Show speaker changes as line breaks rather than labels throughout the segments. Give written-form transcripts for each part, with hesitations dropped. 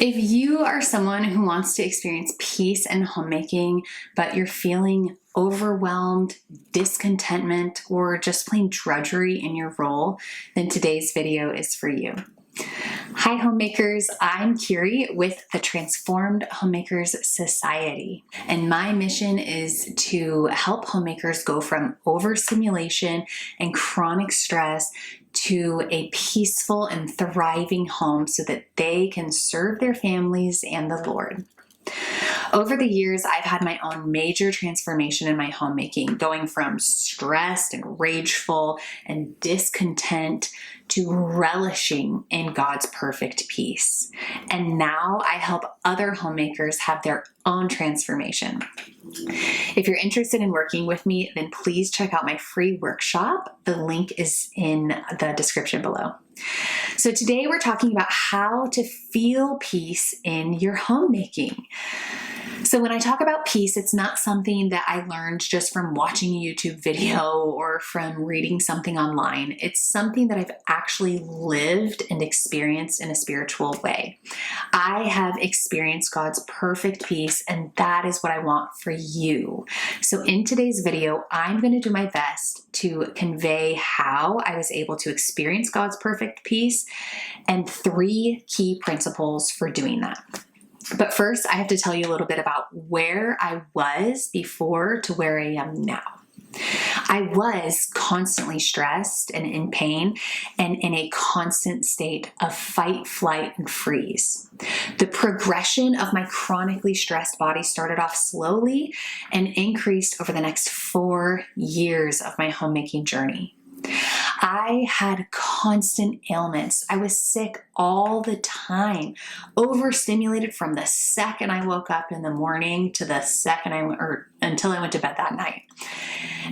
If you are someone who wants to experience peace in homemaking, but you're feeling overwhelmed, discontentment, or just plain drudgery in your role, then today's video is for you. Hi Homemakers, I'm Kiri with the Transformed Homemakers Society, and my mission is to help homemakers go from overstimulation and chronic stress to a peaceful and thriving home so that they can serve their families and the Lord. Over the years, I've had my own major transformation in my homemaking, going from stressed and rageful and discontent to relishing in God's perfect peace. And now I help other homemakers have their own transformation. If you're interested in working with me, then please check out my free workshop. The link is in the description below. So today we're talking about how to feel peace in your homemaking. So when I talk about peace, it's not something that I learned just from watching a YouTube video or from reading something online. It's something that I've actually lived and experienced in a spiritual way. I have experienced God's perfect peace, and that is what I want for you. So in today's video, I'm going to do my best to convey how I was able to experience God's perfect peace and 3 key principles for doing that. But first, I have to tell you a little bit about where I was before to where I am now. I was constantly stressed and in pain and in a constant state of fight, flight, and freeze. The progression of my chronically stressed body started off slowly and increased over the next 4 years of my homemaking journey. I had constant ailments. I was sick all the time, overstimulated from the second I woke up in the morning to the second until I went to bed that night.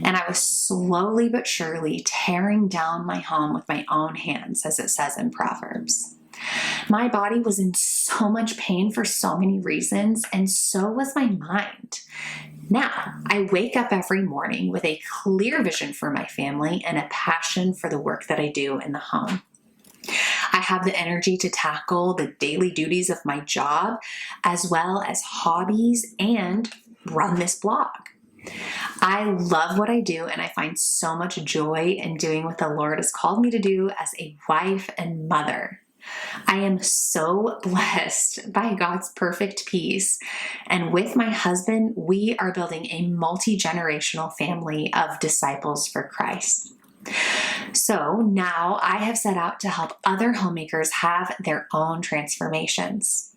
And I was slowly but surely tearing down my home with my own hands, as it says in Proverbs. My body was in so much pain for so many reasons, and so was my mind. Now, I wake up every morning with a clear vision for my family and a passion for the work that I do in the home. I have the energy to tackle the daily duties of my job, as well as hobbies, and run this blog. I love what I do, and I find so much joy in doing what the Lord has called me to do as a wife and mother. I am so blessed by God's perfect peace, and with my husband, we are building a multi-generational family of disciples for Christ. So now I have set out to help other homemakers have their own transformations.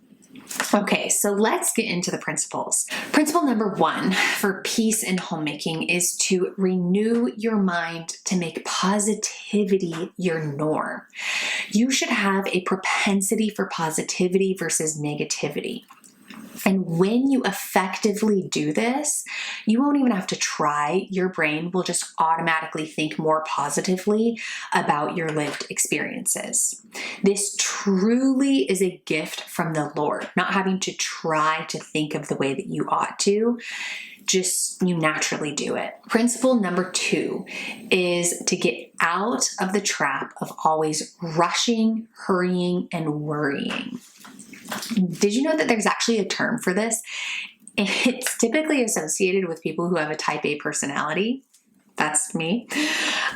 Okay, so let's get into the principles. Principle number 1 for peace in homemaking is to renew your mind to make positivity your norm. You should have a propensity for positivity versus negativity. And when you effectively do this, you won't even have to try. Your brain will just automatically think more positively about your lived experiences. This truly is a gift from the Lord, not having to try to think of the way that you ought to. Just you naturally do it. Principle number 2 is to get out of the trap of always rushing, hurrying, and worrying. Did you know that there's actually a term for this? It's typically associated with people who have a type A personality. That's me.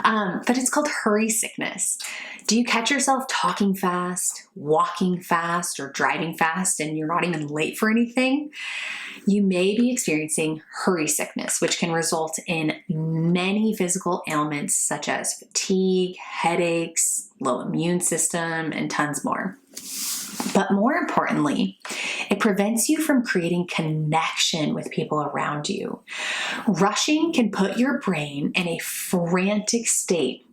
But it's called hurry sickness. Do you catch yourself talking fast, walking fast, or driving fast, and you're not even late for anything? You may be experiencing hurry sickness, which can result in many physical ailments such as fatigue, headaches, low immune system, and tons more. But more importantly, it prevents you from creating connection with people around you. Rushing can put your brain in a frantic state,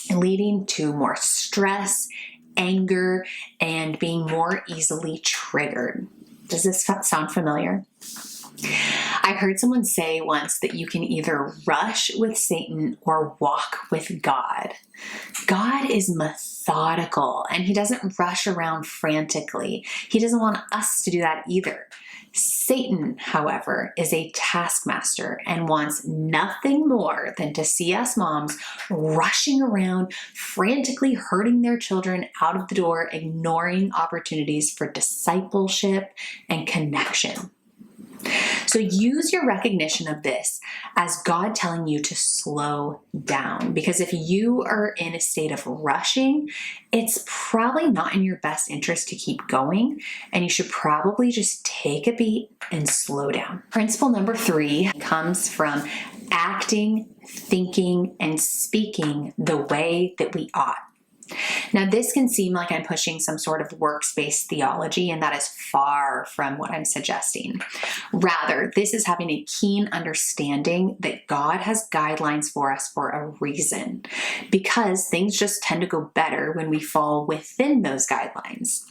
leading to more stress, anger, and being more easily triggered. Does this sound familiar? I heard someone say once that you can either rush with Satan or walk with God. God is methodical and he doesn't rush around frantically. He doesn't want us to do that either. Satan, however, is a taskmaster and wants nothing more than to see us moms rushing around, frantically herding their children out of the door, ignoring opportunities for discipleship and connection. So use your recognition of this as God telling you to slow down, because if you are in a state of rushing, it's probably not in your best interest to keep going, and you should probably just take a beat and slow down. Principle number 3 comes from acting, thinking, and speaking the way that we ought. Now, this can seem like I'm pushing some sort of works-based theology, and that is far from what I'm suggesting. Rather, this is having a keen understanding that God has guidelines for us for a reason, because things just tend to go better when we fall within those guidelines.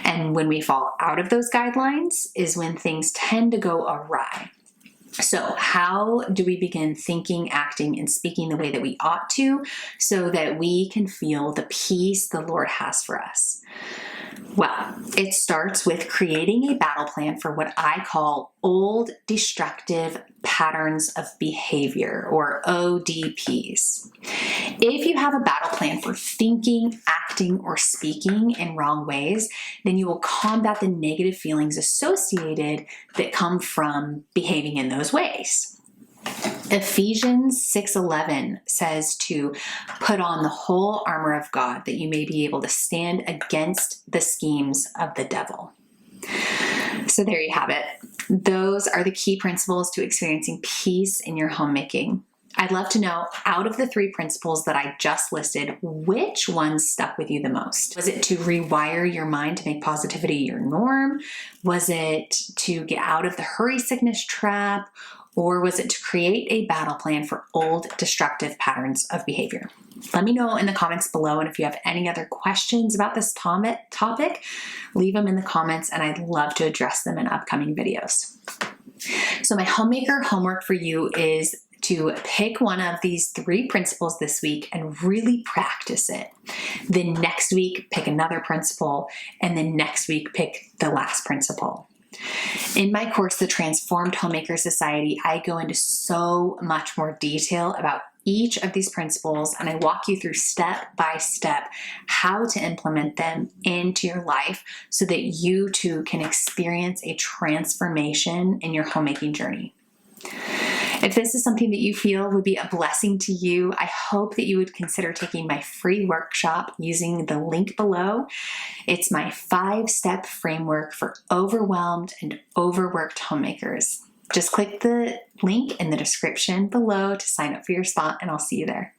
And when we fall out of those guidelines is when things tend to go awry. So how do we begin thinking, acting, and speaking the way that we ought to so that we can feel the peace the Lord has for us? Well, it starts with creating a battle plan for what I call old destructive patterns of behavior, or ODPs. If you have a battle plan for thinking, acting, or speaking in wrong ways, then you will combat the negative feelings associated that come from behaving in those ways. Ephesians 6:11 says to put on the whole armor of God that you may be able to stand against the schemes of the devil. So there you have it. Those are the key principles to experiencing peace in your homemaking. I'd love to know, out of the 3 principles that I just listed, which ones stuck with you the most? Was it to rewire your mind to make positivity your norm? Was it to get out of the hurry sickness trap? Or was it to create a battle plan for old destructive patterns of behavior? Let me know in the comments below, and if you have any other questions about this topic, leave them in the comments and I'd love to address them in upcoming videos. So my homemaker homework for you is to pick one of these 3 principles this week and really practice it. Then next week, pick another principle, and then next week, pick the last principle. In my course, The Transformed Homemaker Society, I go into so much more detail about each of these principles, and I walk you through step by step how to implement them into your life so that you too can experience a transformation in your homemaking journey. If this is something that you feel would be a blessing to you, I hope that you would consider taking my free workshop using the link below. It's my 5-step framework for overwhelmed and overworked homemakers. Just click the link in the description below to sign up for your spot, and I'll see you there.